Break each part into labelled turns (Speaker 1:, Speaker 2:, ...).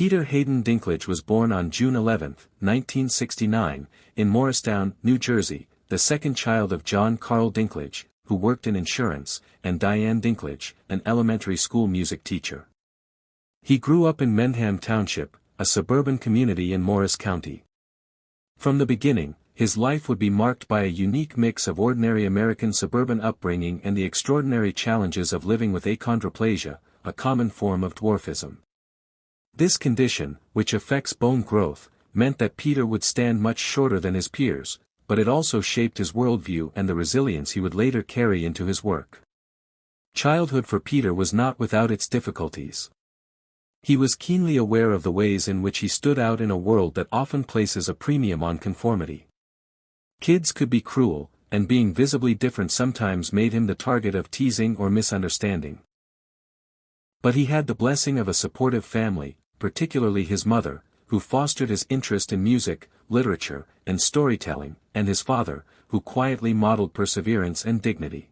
Speaker 1: Peter Hayden Dinklage was born on June 11, 1969, in Morristown, New Jersey, the second child of John Carl Dinklage, who worked in insurance, and Diane Dinklage, an elementary school music teacher. He grew up in Mendham Township, a suburban community in Morris County. From the beginning, his life would be marked by a unique mix of ordinary American suburban upbringing and the extraordinary challenges of living with achondroplasia, a common form of dwarfism. This condition, which affects bone growth, meant that Peter would stand much shorter than his peers, but it also shaped his worldview and the resilience he would later carry into his work. Childhood for Peter was not without its difficulties. He was keenly aware of the ways in which he stood out in a world that often places a premium on conformity. Kids could be cruel, and being visibly different sometimes made him the target of teasing or misunderstanding. But he had the blessing of a supportive family, particularly his mother, who fostered his interest in music, literature, and storytelling, and his father, who quietly modeled perseverance and dignity.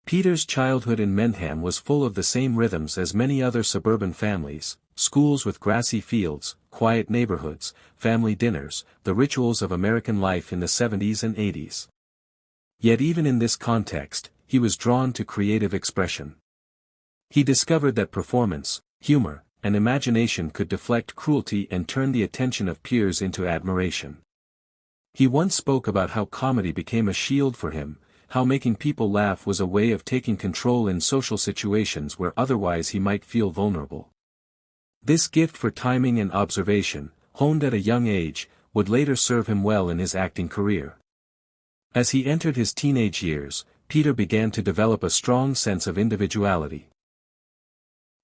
Speaker 1: Peter's childhood in Mendham was full of the same rhythms as many other suburban families: schools with grassy fields, quiet neighborhoods, family dinners, the rituals of American life in the 70s and 80s. Yet even in this context, he was drawn to creative expression. He discovered that performance, humor, and imagination could deflect cruelty and turn the attention of peers into admiration. He once spoke about how comedy became a shield for him, how making people laugh was a way of taking control in social situations where otherwise he might feel vulnerable. This gift for timing and observation, honed at a young age, would later serve him well in his acting career. As he entered his teenage years, Peter began to develop a strong sense of individuality.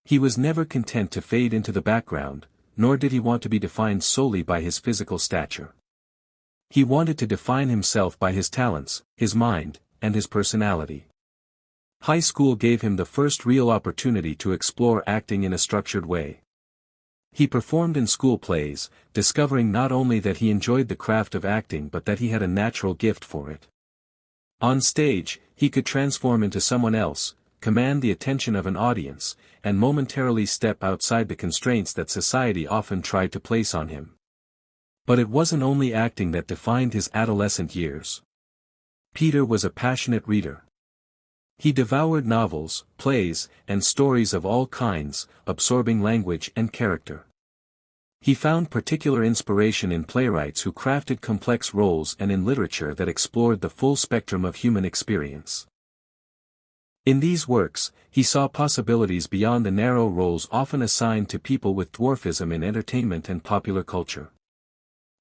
Speaker 1: He was never content to fade into the background, nor did he want to be defined solely by his physical stature. He wanted to define himself by his talents, his mind, and his personality. High school gave him the first real opportunity to explore acting in a structured way. He performed in school plays, discovering not only that he enjoyed the craft of acting but that he had a natural gift for it. On stage, he could transform into someone else, command the attention of an audience, and momentarily step outside the constraints that society often tried to place on him. But it wasn't only acting that defined his adolescent years. Peter was a passionate reader. He devoured novels, plays, and stories of all kinds, absorbing language and character. He found particular inspiration in playwrights who crafted complex roles and in literature that explored the full spectrum of human experience. In these works, he saw possibilities beyond the narrow roles often assigned to people with dwarfism in entertainment and popular culture.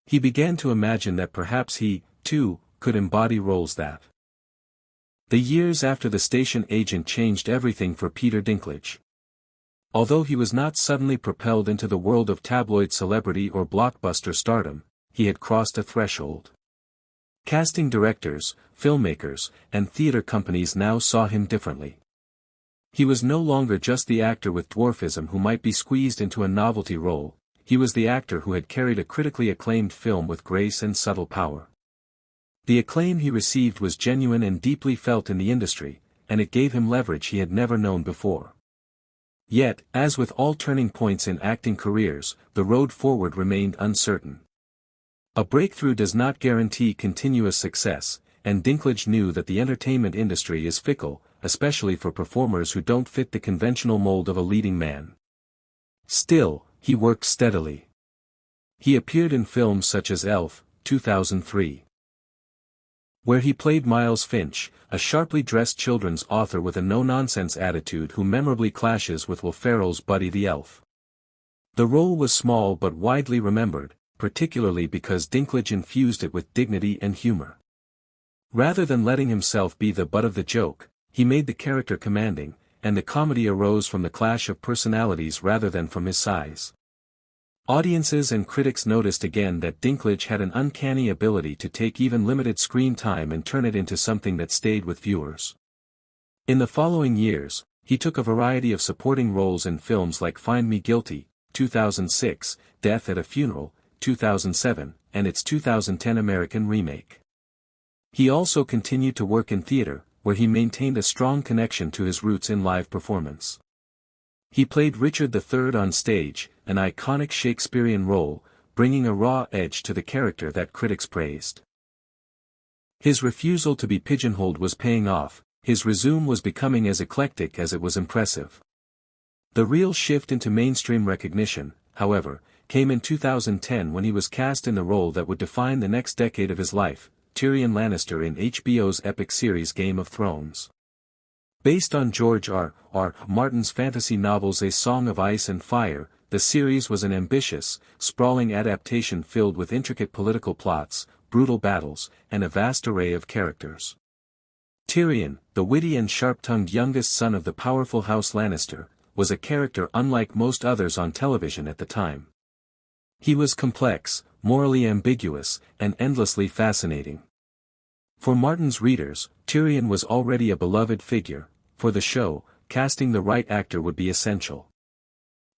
Speaker 1: He began to imagine that perhaps he, too, could embody roles that. The years after the station agent changed everything for Peter Dinklage. Although he was not suddenly propelled into the world of tabloid celebrity or blockbuster stardom, he had crossed a threshold. Casting directors, filmmakers, and theater companies now saw him differently. He was no longer just the actor with dwarfism who might be squeezed into a novelty role, he was the actor who had carried a critically acclaimed film with grace and subtle power. The acclaim he received was genuine and deeply felt in the industry, and it gave him leverage he had never known before. Yet, as with all turning points in acting careers, the road forward remained uncertain. A breakthrough does not guarantee continuous success, and Dinklage knew that the entertainment industry is fickle, especially for performers who don't fit the conventional mold of a leading man. Still, he worked steadily. He appeared in films such as Elf, 2003. Where he played Miles Finch, a sharply dressed children's author with a no-nonsense attitude who memorably clashes with Will Ferrell's Buddy the Elf. The role was small but widely remembered, particularly because Dinklage infused it with dignity and humor. Rather than letting himself be the butt of the joke, he made the character commanding, and the comedy arose from the clash of personalities rather than from his size. Audiences and critics noticed again that Dinklage had an uncanny ability to take even limited screen time and turn it into something that stayed with viewers. In the following years, he took a variety of supporting roles in films like Find Me Guilty, 2006, Death at a Funeral, 2007, and its 2010 American remake. He also continued to work in theater, where he maintained a strong connection to his roots in live performance. He played Richard III on stage, an iconic Shakespearean role, bringing a raw edge to the character that critics praised. His refusal to be pigeonholed was paying off, his resume was becoming as eclectic as it was impressive. The real shift into mainstream recognition, however, came in 2010 when he was cast in the role that would define the next decade of his life, Tyrion Lannister in HBO's epic series Game of Thrones. Based on George R.R. Martin's fantasy novels A Song of Ice and Fire, the series was an ambitious, sprawling adaptation filled with intricate political plots, brutal battles, and a vast array of characters. Tyrion, the witty and sharp-tongued youngest son of the powerful House Lannister, was a character unlike most others on television at the time. He was complex, morally ambiguous, and endlessly fascinating. For Martin's readers, Tyrion was already a beloved figure. For the show, casting the right actor would be essential.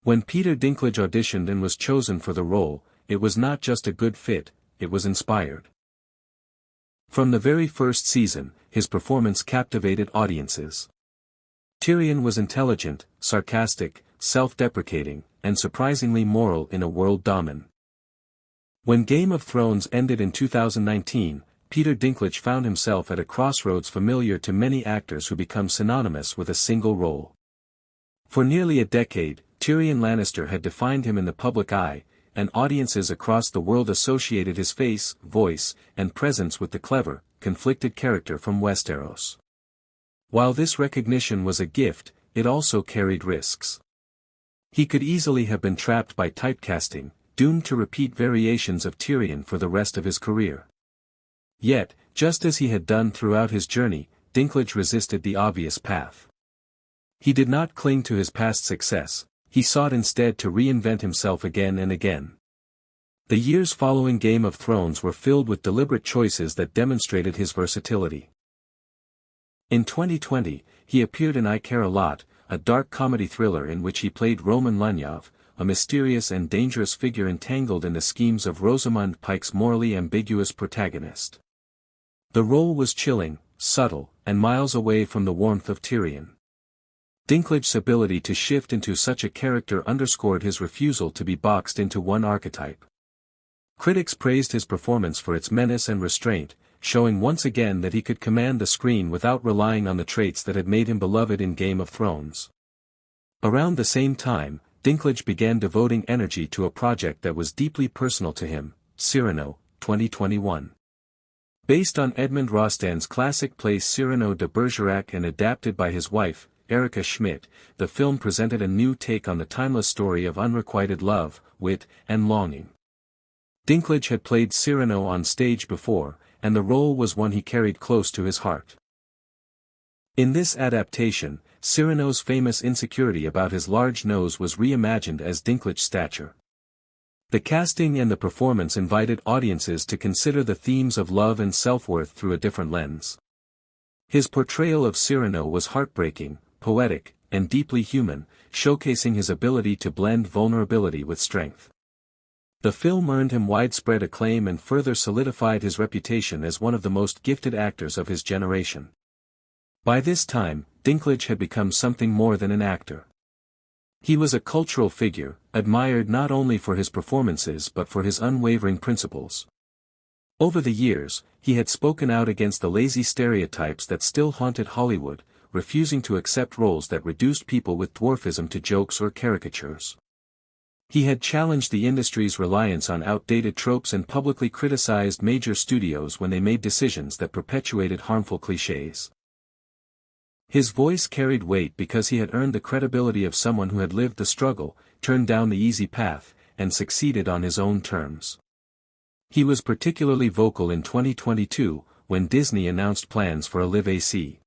Speaker 1: When Peter Dinklage auditioned and was chosen for the role, it was not just a good fit, it was inspired. From the very first season, his performance captivated audiences. Tyrion was intelligent, sarcastic, self-deprecating, and surprisingly moral in a world dominant. When Game of Thrones ended in 2019, Peter Dinklage found himself at a crossroads familiar to many actors who become synonymous with a single role. For nearly a decade, Tyrion Lannister had defined him in the public eye, and audiences across the world associated his face, voice, and presence with the clever, conflicted character from Westeros. While this recognition was a gift, it also carried risks. He could easily have been trapped by typecasting, doomed to repeat variations of Tyrion for the rest of his career. Yet, just as he had done throughout his journey, Dinklage resisted the obvious path. He did not cling to his past success, he sought instead to reinvent himself again and again. The years following Game of Thrones were filled with deliberate choices that demonstrated his versatility. In 2020, he appeared in I Care a Lot, a dark comedy thriller in which he played Roman Lunyov, a mysterious and dangerous figure entangled in the schemes of Rosamund Pike's morally ambiguous protagonist. The role was chilling, subtle, and miles away from the warmth of Tyrion. Dinklage's ability to shift into such a character underscored his refusal to be boxed into one archetype. Critics praised his performance for its menace and restraint, showing once again that he could command the screen without relying on the traits that had made him beloved in Game of Thrones. Around the same time, Dinklage began devoting energy to a project that was deeply personal to him, Cyrano, 2021. Based on Edmond Rostand's classic play Cyrano de Bergerac and adapted by his wife, Erica Schmidt, the film presented a new take on the timeless story of unrequited love, wit, and longing. Dinklage had played Cyrano on stage before, and the role was one he carried close to his heart. In this adaptation, Cyrano's famous insecurity about his large nose was reimagined as Dinklage's stature. The casting and the performance invited audiences to consider the themes of love and self-worth through a different lens. His portrayal of Cyrano was heartbreaking, poetic, and deeply human, showcasing his ability to blend vulnerability with strength. The film earned him widespread acclaim and further solidified his reputation as one of the most gifted actors of his generation. By this time, Dinklage had become something more than an actor. He was a cultural figure, admired not only for his performances but for his unwavering principles. Over the years, he had spoken out against the lazy stereotypes that still haunted Hollywood, refusing to accept roles that reduced people with dwarfism to jokes or caricatures. He had challenged the industry's reliance on outdated tropes and publicly criticized major studios when they made decisions that perpetuated harmful clichés. His voice carried weight because he had earned the credibility of someone who had lived the struggle, turned down the easy path, and succeeded on his own terms. He was particularly vocal in 2022, when Disney announced plans for a live-AC